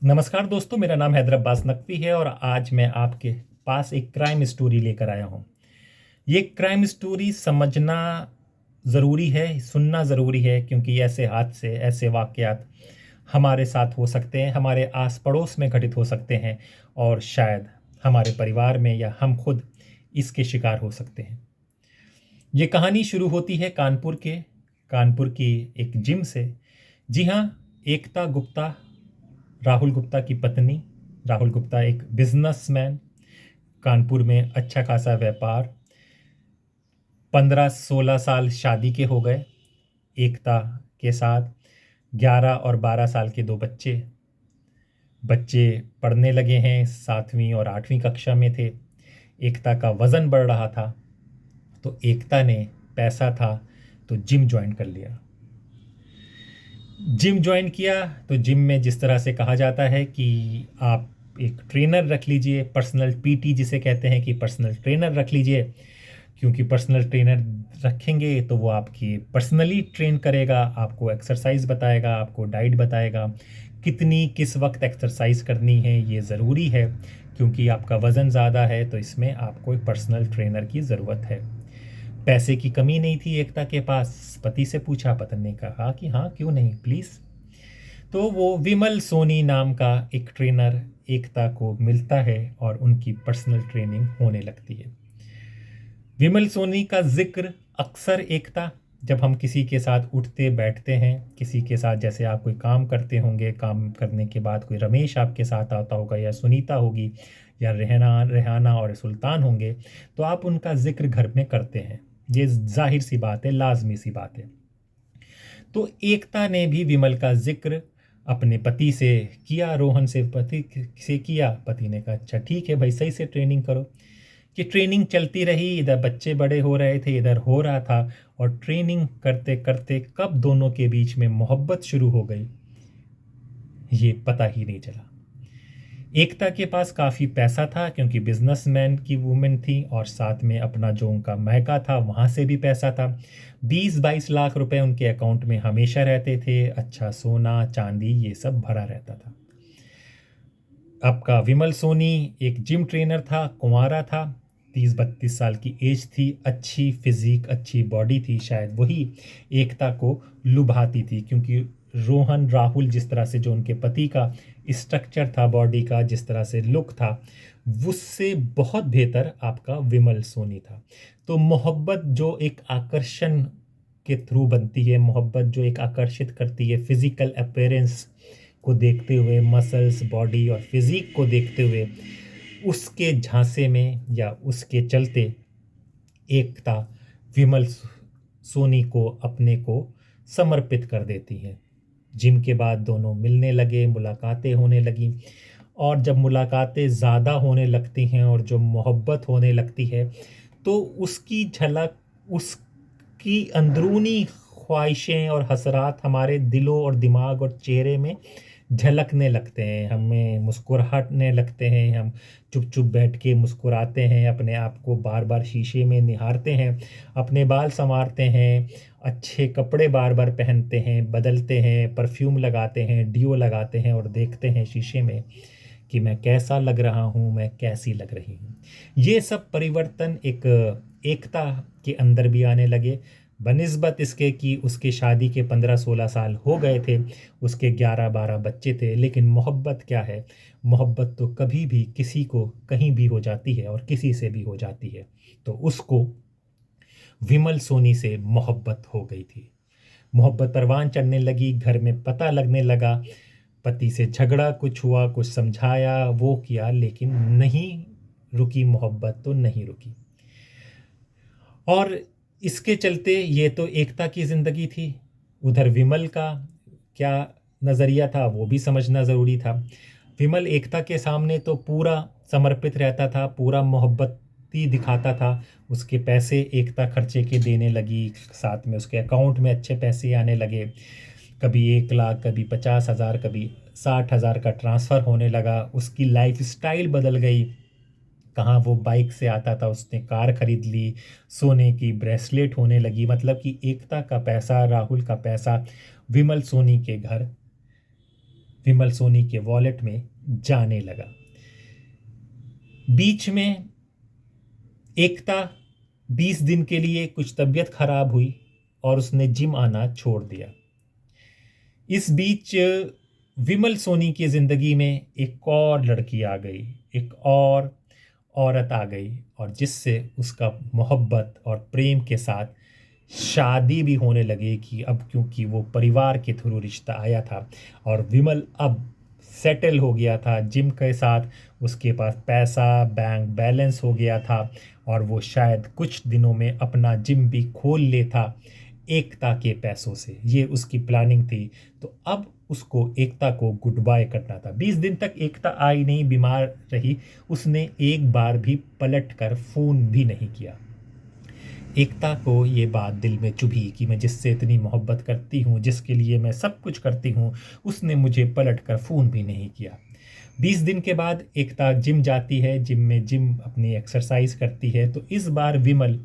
नमस्कार दोस्तों, मेरा नाम हैदर अब्बास नकवी है और आज मैं आपके पास एक क्राइम स्टोरी लेकर आया हूँ। ये क्राइम स्टोरी समझना ज़रूरी है, सुनना ज़रूरी है, क्योंकि ऐसे हादसे, ऐसे वाक़यात हमारे साथ हो सकते हैं, हमारे आस पड़ोस में घटित हो सकते हैं और शायद हमारे परिवार में या हम खुद इसके शिकार हो सकते हैं। ये कहानी शुरू होती है कानपुर की एक जिम से। जी हाँ, एकता गुप्ता, राहुल गुप्ता की पत्नी। राहुल गुप्ता एक बिजनेसमैन, कानपुर में अच्छा खासा व्यापार। 15-16 साल शादी के हो गए एकता के साथ। 11 और 12 साल के दो बच्चे। बच्चे पढ़ने लगे हैं, 7वीं और 8वीं कक्षा में थे। एकता का वज़न बढ़ रहा था, तो एकता ने, पैसा था तो जिम ज्वाइन कर लिया। जिम ज्वाइन किया तो जिम में जिस तरह से कहा जाता है कि आप एक ट्रेनर रख लीजिए, पर्सनल पीटी जिसे कहते हैं कि पर्सनल ट्रेनर रख लीजिए, क्योंकि पर्सनल ट्रेनर रखेंगे तो वो आपकी पर्सनली ट्रेन करेगा, आपको एक्सरसाइज बताएगा, आपको डाइट बताएगा, कितनी किस वक्त एक्सरसाइज करनी है ये ज़रूरी है, क्योंकि आपका वज़न ज़्यादा है तो इसमें आपको एक पर्सनल ट्रेनर की ज़रूरत है। पैसे की कमी नहीं थी एकता के पास। पति से पूछा, पत्नी ने कहा कि हाँ क्यों नहीं, प्लीज़। तो वो विमल सोनी नाम का एक ट्रेनर एकता को मिलता है और उनकी पर्सनल ट्रेनिंग होने लगती है। विमल सोनी का जिक्र अक्सर एकता, जब हम किसी के साथ उठते बैठते हैं, किसी के साथ, जैसे आप कोई काम करते होंगे, काम करने के बाद कोई रमेश आपके साथ आता होगा या सुनीता होगी या रेहाना और सुल्तान होंगे, तो आप उनका जिक्र घर में करते हैं। ये जाहिर सी बात है, लाजमी सी बात है। तो एकता ने भी विमल का जिक्र अपने पति से किया, रोहन से, पति से किया। पति ने कहा अच्छा ठीक है भाई, सही से ट्रेनिंग करो। कि ट्रेनिंग चलती रही, इधर बच्चे बड़े हो रहे थे, इधर हो रहा था, और ट्रेनिंग करते करते कब दोनों के बीच में मोहब्बत शुरू हो गई ये पता ही नहीं चला। एकता के पास काफ़ी पैसा था, क्योंकि बिजनेसमैन की वुमेन थी, और साथ में अपना जो उनका महका था वहाँ से भी पैसा था। 20-22 लाख रुपए उनके अकाउंट में हमेशा रहते थे। अच्छा सोना चांदी ये सब भरा रहता था। आपका विमल सोनी एक जिम ट्रेनर था, कुंवारा था, 30-32 साल की एज थी, अच्छी फिजिक, अच्छी बॉडी थी। शायद वही एकता को लुभाती थी, क्योंकि रोहन राहुल जिस तरह से, जो उनके पति का स्ट्रक्चर था बॉडी का, जिस तरह से लुक था, उससे बहुत बेहतर आपका विमल सोनी था। तो मोहब्बत जो एक आकर्षण के थ्रू बनती है, मोहब्बत जो एक आकर्षित करती है फिजिकल अपीयरेंस को देखते हुए, मसल्स, बॉडी और फिजिक को देखते हुए, उसके झांसे में या उसके चलते एकता विमल सोनी को, अपने को समर्पित कर देती हैं। जिम के बाद दोनों मिलने लगे, मुलाकातें होने लगी, और जब मुलाकातें ज़्यादा होने लगती हैं और जो मोहब्बत होने लगती है, तो उसकी झलक, उसकी अंदरूनी ख्वाहिशें और हसरात हमारे दिलों और दिमाग और चेहरे में झलकने लगते हैं, हमें मुस्कुराने लगते हैं, हम चुप चुप बैठ के मुस्कुराते हैं, अपने आप को बार बार शीशे में निहारते हैं, अपने बाल संवारते हैं, अच्छे कपड़े बार बार पहनते हैं, बदलते हैं, परफ्यूम लगाते हैं, डियो लगाते हैं, और देखते हैं शीशे में कि मैं कैसा लग रहा हूँ, मैं कैसी लग रही हूँ। ये सब परिवर्तन एक एकता के अंदर भी आने लगे, बनिस्बत इसके कि उसके शादी के 15-16 साल हो गए थे, उसके 11-12 बच्चे थे, लेकिन मोहब्बत क्या है, मोहब्बत तो कभी भी किसी को कहीं भी हो जाती है और किसी से भी हो जाती है। तो उसको विमल सोनी से मोहब्बत हो गई थी। मोहब्बत परवान चढ़ने लगी, घर में पता लगने लगा, पति से झगड़ा, कुछ हुआ, कुछ समझाया, वो किया, लेकिन नहीं रुकी मोहब्बत, तो नहीं रुकी। और इसके चलते ये तो एकता की ज़िंदगी थी, उधर विमल का क्या नज़रिया था वो भी समझना ज़रूरी था। विमल एकता के सामने तो पूरा समर्पित रहता था, पूरा मोहब्बती दिखाता था, उसके पैसे एकता खर्चे के देने लगी, साथ में उसके अकाउंट में अच्छे पैसे आने लगे, कभी 1 लाख, कभी 50,000, कभी 60,000 का ट्रांसफ़र होने लगा, उसकी लाइफ स्टाइल बदल गई। कहाँ वो बाइक से आता था, उसने कार खरीद ली, सोने की ब्रेसलेट होने लगी, मतलब कि एकता का पैसा, राहुल का पैसा विमल सोनी के घर विमल सोनी के वॉलेट में जाने लगा। बीच में एकता 20 दिन के लिए कुछ तबीयत खराब हुई और उसने जिम आना छोड़ दिया। इस बीच विमल सोनी की जिंदगी में एक और लड़की आ गई, एक और औरत आ गई, और जिससे उसका मोहब्बत और प्रेम के साथ शादी भी होने लगी कि अब क्योंकि वो परिवार के थ्रू रिश्ता आया था और विमल अब सेटल हो गया था जिम के साथ, उसके पास पैसा बैंक बैलेंस हो गया था और वो शायद कुछ दिनों में अपना जिम भी खोल लेता एकता के पैसों से। ये उसकी प्लानिंग थी। तो अब उसको एकता को गुड बाय करना था। 20 दिन तक एकता आई नहीं, बीमार रही, उसने एक बार भी पलट कर फ़ोन भी नहीं किया। एकता को ये बात दिल में चुभी कि मैं जिससे इतनी मोहब्बत करती हूँ, जिसके लिए मैं सब कुछ करती हूँ, उसने मुझे पलट कर फ़ोन भी नहीं किया। 20 दिन के बाद एकता जिम जाती है, जिम अपनी एक्सरसाइज करती है। तो इस बार विमल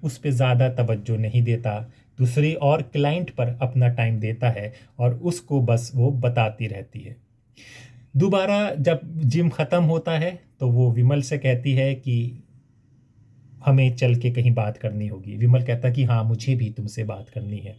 उस पर ज़्यादा तवज्जो नहीं देता, दूसरी और क्लाइंट पर अपना टाइम देता है और उसको बस वो बताती रहती है। दोबारा जब जिम ख़त्म होता है तो वो विमल से कहती है कि हमें चल के कहीं बात करनी होगी। विमल कहता कि हाँ, मुझे भी तुमसे बात करनी है।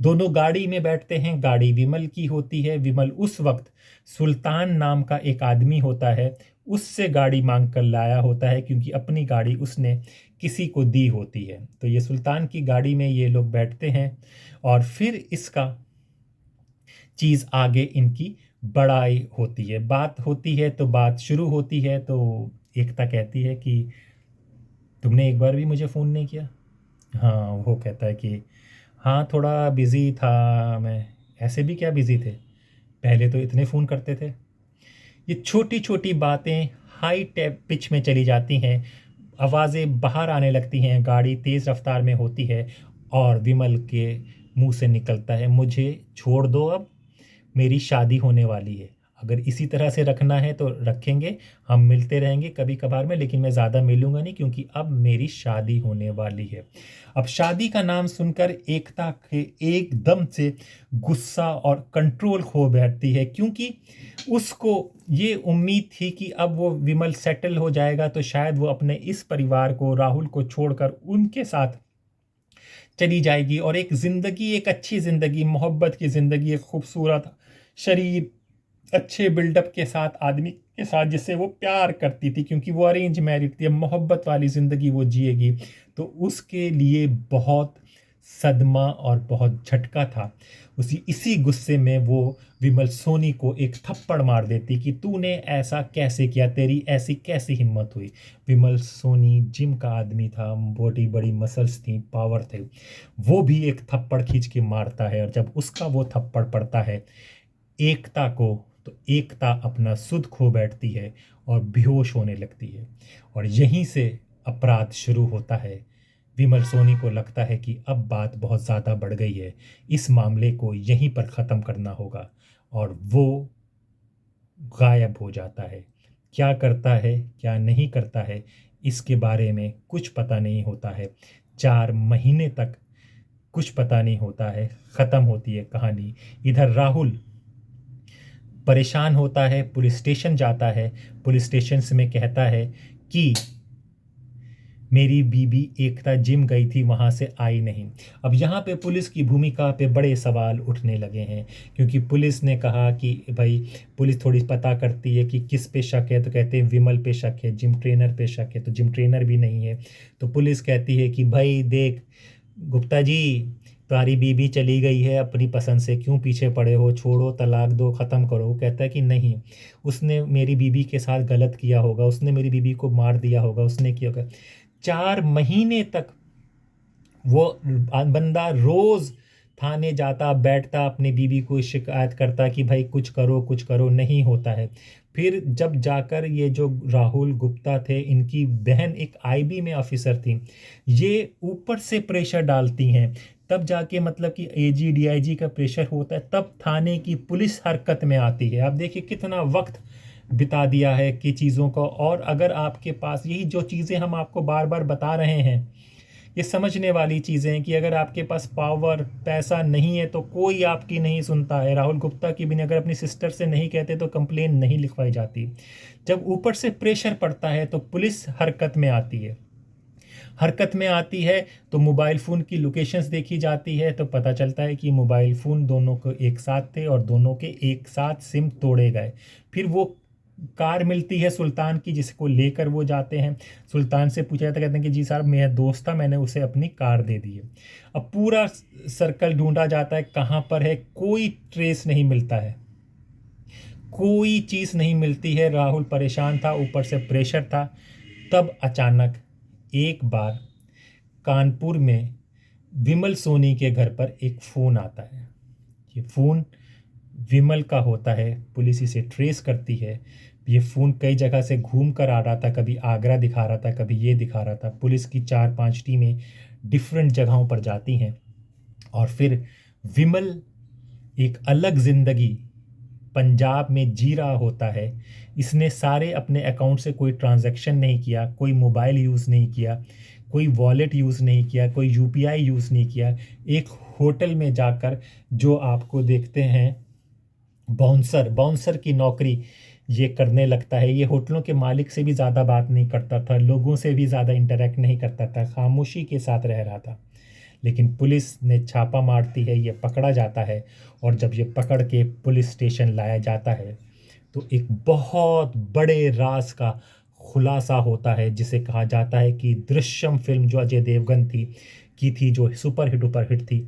दोनों गाड़ी में बैठते हैं, गाड़ी विमल की होती है। विमल उस वक्त सुल्तान नाम का एक आदमी होता है, उससे गाड़ी मांग कर लाया होता है, क्योंकि अपनी गाड़ी उसने किसी को दी होती है। तो ये सुल्तान की गाड़ी में ये लोग बैठते हैं और फिर इसका चीज़ आगे इनकी बड़ाई होती है, बात होती है। तो बात शुरू होती है तो एकता कहती है कि तुमने एक बार भी मुझे फ़ोन नहीं किया। हाँ, वो कहता है कि हाँ, थोड़ा बिज़ी था मैं। ऐसे भी क्या बिज़ी थे, पहले तो इतने फ़ोन करते थे। ये छोटी छोटी बातें हाई टेप पिच में चली जाती हैं, आवाज़ें बाहर आने लगती हैं, गाड़ी तेज़ रफ्तार में होती है और विमल के मुंह से निकलता है, मुझे छोड़ दो, अब मेरी शादी होने वाली है। अगर इसी तरह से रखना है तो रखेंगे, हम मिलते रहेंगे कभी कभार में, लेकिन मैं ज़्यादा मिलूंगा नहीं, क्योंकि अब मेरी शादी होने वाली है। अब शादी का नाम सुनकर एकता के एकदम से गुस्सा और कंट्रोल खो बैठती है, क्योंकि उसको ये उम्मीद थी कि अब वो विमल सेटल हो जाएगा तो शायद वो अपने इस परिवार को, राहुल को छोड़कर उनके साथ चली जाएगी और एक ज़िंदगी, एक अच्छी ज़िंदगी, मोहब्बत की ज़िंदगी, एक खूबसूरत शरीर, अच्छे बिल्डअप के साथ आदमी के साथ जिससे वो प्यार करती थी, क्योंकि वो अरेंज मैरिड थी, मोहब्बत वाली ज़िंदगी वो जिएगी। तो उसके लिए बहुत सदमा और बहुत झटका था। इसी गुस्से में वो विमल सोनी को एक थप्पड़ मार देती कि तूने ऐसा कैसे किया, तेरी ऐसी कैसी हिम्मत हुई। विमल सोनी जिम का आदमी था, बॉडी बड़ी मसल्स थी, पावर थे, वो भी एक थप्पड़ खींच के मारता है। और जब उसका वो थप्पड़ पड़ता है एकता को, तो एकता अपना सुध खो बैठती है और बेहोश होने लगती है। और यहीं से अपराध शुरू होता है। विमल सोनी को लगता है कि अब बात बहुत ज़्यादा बढ़ गई है, इस मामले को यहीं पर ख़त्म करना होगा, और वो गायब हो जाता है। क्या करता है क्या नहीं करता है इसके बारे में कुछ पता नहीं होता है। 4 महीने तक कुछ पता नहीं होता है, ख़त्म होती है कहानी। इधर राहुल परेशान होता है, पुलिस स्टेशन जाता है, पुलिस स्टेशन से में कहता है कि मेरी बीबी एकता जिम गई थी, वहाँ से आई नहीं। अब यहाँ पे पुलिस की भूमिका पे बड़े सवाल उठने लगे हैं, क्योंकि पुलिस ने कहा कि भाई, पुलिस थोड़ी पता करती है कि किस पे शक है, तो कहते हैं विमल पे शक है, जिम ट्रेनर पे शक है, तो जिम ट्रेनर भी नहीं है। तो पुलिस कहती है कि भाई देख गुप्ता जी, तुम्हारी बीबी चली गई है अपनी पसंद से, क्यों पीछे पड़े हो, छोड़ो, तलाक दो, ख़त्म करो। वो कहता है कि नहीं, उसने मेरी बीबी के साथ गलत किया होगा, उसने मेरी बीबी को मार दिया होगा, उसने किया होगा। 4 महीने तक वो बंदा रोज़ थाने जाता, बैठता, अपनी बीबी को शिकायत करता कि भाई कुछ करो कुछ करो, नहीं होता है। फिर जब जाकर ये जो राहुल गुप्ता थे, इनकी बहन एक आईबी में ऑफिसर थी, ये ऊपर से प्रेशर डालती हैं, तब जाके मतलब कि एजी डीआईजी का प्रेशर होता है, तब थाने की पुलिस हरकत में आती है। आप देखिए कितना वक्त बिता दिया है कि चीज़ों को। और अगर आपके पास यही जो चीज़ें हम आपको बार बार बता रहे हैं ये समझने वाली चीज़ें हैं कि अगर आपके पास पावर पैसा नहीं है तो कोई आपकी नहीं सुनता है। राहुल गुप्ता की भी अगर अपनी सिस्टर से नहीं कहते तो कंप्लेन नहीं लिखवाई जाती। जब ऊपर से प्रेशर पड़ता है तो पुलिस हरकत में आती है। हरकत में आती है तो मोबाइल फ़ोन की लोकेशंस देखी जाती है, तो पता चलता है कि मोबाइल फ़ोन दोनों को एक साथ थे और दोनों के एक साथ सिम तोड़े गए। फिर वो कार मिलती है सुल्तान की, जिसको लेकर वो जाते हैं। सुल्तान से पूछा जाता, कहते हैं कि जी साहब मेरा दोस्त था, मैंने उसे अपनी कार दे दी है। अब पूरा सर्कल ढूंढा जाता है, कहाँ पर है, कोई ट्रेस नहीं मिलता है, कोई चीज़ नहीं मिलती है। राहुल परेशान था, ऊपर से प्रेशर था। तब अचानक एक बार कानपुर में विमल सोनी के घर पर एक फ़ोन आता है। ये फ़ोन विमल का होता है, पुलिस इसे ट्रेस करती है। ये फ़ोन कई जगह से घूम कर आ रहा था, कभी आगरा दिखा रहा था, कभी ये दिखा रहा था। पुलिस की 4-5 टीमें डिफरेंट जगहों पर जाती हैं और फिर विमल एक अलग ज़िंदगी पंजाब में जी रहा होता है। इसने सारे अपने अकाउंट से कोई ट्रांजैक्शन नहीं किया, कोई मोबाइल यूज़ नहीं किया, कोई वॉलेट यूज़ नहीं किया, कोई यूपीआई यूज़ नहीं किया। एक होटल में जाकर, जो आपको देखते हैं बाउंसर की नौकरी ये करने लगता है। ये होटलों के मालिक से भी ज़्यादा बात नहीं करता था, लोगों से भी ज़्यादा इंटरेक्ट नहीं करता था, खामोशी के साथ रह रहा था। लेकिन पुलिस ने छापा मारती है, ये पकड़ा जाता है। और जब ये पकड़ के पुलिस स्टेशन लाया जाता है तो एक बहुत बड़े राज का खुलासा होता है, जिसे कहा जाता है कि दृश्यम फिल्म जो अजय देवगन की थी, जो सुपर हिट थी,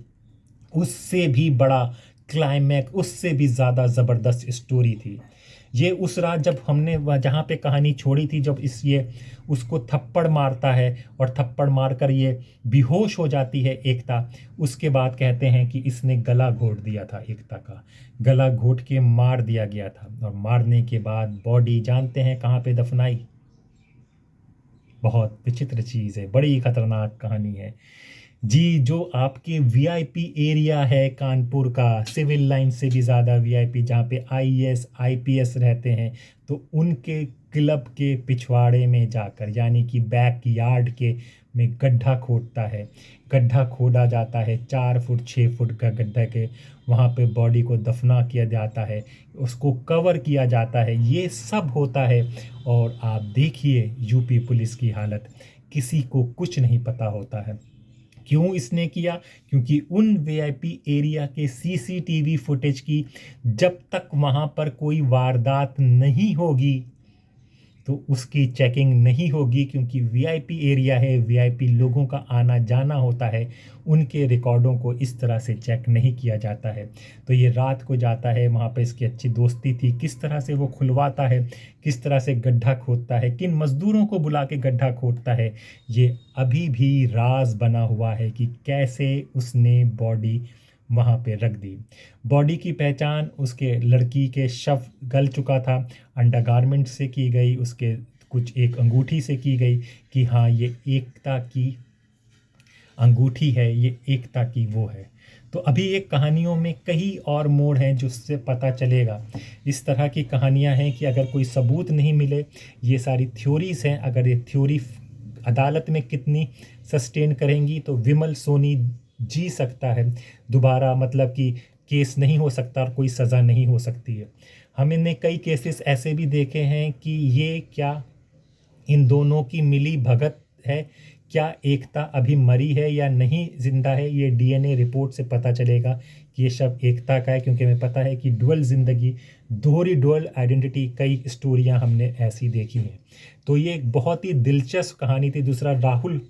उससे भी बड़ा क्लाइमैक्स, उससे भी ज़्यादा ज़बरदस्त स्टोरी थी। ये उस रात जब हमने वह जहाँ पे कहानी छोड़ी थी, जब ये उसको थप्पड़ मारता है और थप्पड़ मारकर ये बेहोश हो जाती है एकता, उसके बाद कहते हैं कि इसने गला घोट दिया था, एकता का गला घोट के मार दिया गया था। और मारने के बाद बॉडी जानते हैं कहाँ पे दफनाई? बहुत विचित्र चीज़ है, बड़ी खतरनाक कहानी है जी। जो आपके वीआईपी एरिया है कानपुर का, सिविल लाइन से भी ज़्यादा वीआईपी, जहाँ पे आईएएस आईपीएस रहते हैं, तो उनके क्लब के पिछवाड़े में जाकर, यानी कि बैक यार्ड के में गड्ढा खोदता है, गड्ढा खोदा जाता है 4 फुट 6 फुट का गड्ढा के, वहाँ पे बॉडी को दफना किया जाता है, उसको कवर किया जाता है, ये सब होता है। और आप देखिए यूपी पुलिस की हालत, किसी को कुछ नहीं पता होता है। क्यों इसने किया? क्योंकि उन वीआईपी एरिया के सीसीटीवी फुटेज की जब तक वहाँ पर कोई वारदात नहीं होगी तो उसकी चेकिंग नहीं होगी, क्योंकि वीआईपी एरिया है, वीआईपी लोगों का आना जाना होता है, उनके रिकॉर्डों को इस तरह से चेक नहीं किया जाता है। तो ये रात को जाता है, वहाँ पे इसकी अच्छी दोस्ती थी, किस तरह से वो खुलवाता है, किस तरह से गड्ढा खोदता है, किन मज़दूरों को बुला के गड्ढा खोदता है, ये अभी भी राज बना हुआ है कि कैसे उसने बॉडी वहाँ पे रख दी। बॉडी की पहचान उसके लड़की के शव गल चुका था, अंडरगारमेंट से की गई, उसके कुछ एक अंगूठी से की गई कि हाँ ये एकता की अंगूठी है, ये एकता की वो है। तो अभी एक कहानियों में कई और मोड़ हैं जिससे पता चलेगा। इस तरह की कहानियाँ हैं कि अगर कोई सबूत नहीं मिले, ये सारी थ्योरीज़ हैं, अगर ये थ्योरी अदालत में कितनी सस्टेन करेंगी तो विमल सोनी जी सकता है दोबारा, मतलब कि केस नहीं हो सकता और कोई सज़ा नहीं हो सकती है। हमने कई केसेस ऐसे भी देखे हैं कि ये क्या इन दोनों की मिली भगत है, क्या एकता अभी मरी है या नहीं ज़िंदा है, ये डीएनए रिपोर्ट से पता चलेगा कि ये शव एकता का है। क्योंकि हमें पता है कि डुअल ज़िंदगी, दोहरी डुअल आइडेंटिटी, कई स्टोरियां हमने ऐसी देखी हैं। तो ये एक बहुत ही दिलचस्प कहानी थी। दूसरा, राहुल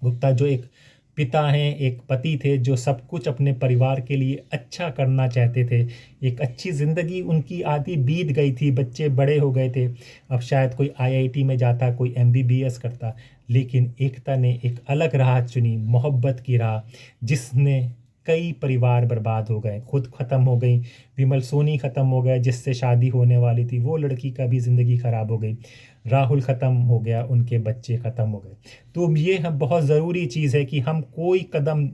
गुप्ता जो एक पिता हैं, एक पति थे, जो सब कुछ अपने परिवार के लिए अच्छा करना चाहते थे। एक अच्छी ज़िंदगी उनकी आधी बीत गई थी, बच्चे बड़े हो गए थे, अब शायद कोई आईआईटी में जाता, कोई एमबीबीएस करता, लेकिन एकता ने एक अलग राह चुनी, मोहब्बत की राह, जिसने कई परिवार बर्बाद हो गए, खुद ख़त्म हो गई, विमल सोनी ख़त्म हो गया, जिससे शादी होने वाली थी, वो लड़की का भी ज़िंदगी ख़राब हो गई, राहुल ख़त्म हो गया, उनके बच्चे ख़त्म हो गए। तो ये हम बहुत ज़रूरी चीज़ है कि हम कोई कदम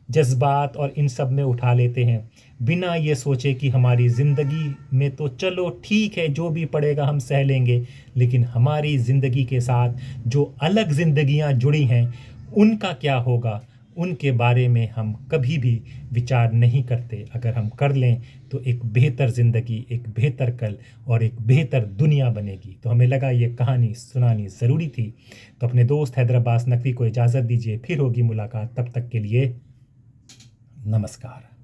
जज्बात और इन सब में उठा लेते हैं बिना ये सोचे कि हमारी ज़िंदगी में तो चलो ठीक है, जो भी पड़ेगा हम सह लेंगे, लेकिन हमारी ज़िंदगी के साथ जो अलग ज़िंदगियां जुड़ी हैं उनका क्या होगा, उनके बारे में हम कभी भी विचार नहीं करते। अगर हम कर लें तो एक बेहतर ज़िंदगी, एक बेहतर कल और एक बेहतर दुनिया बनेगी। तो हमें लगा ये कहानी सुनानी ज़रूरी थी। तो अपने दोस्त हैदर अब्बास नकवी को इजाज़त दीजिए, फिर होगी मुलाकात। तब तक के लिए नमस्कार।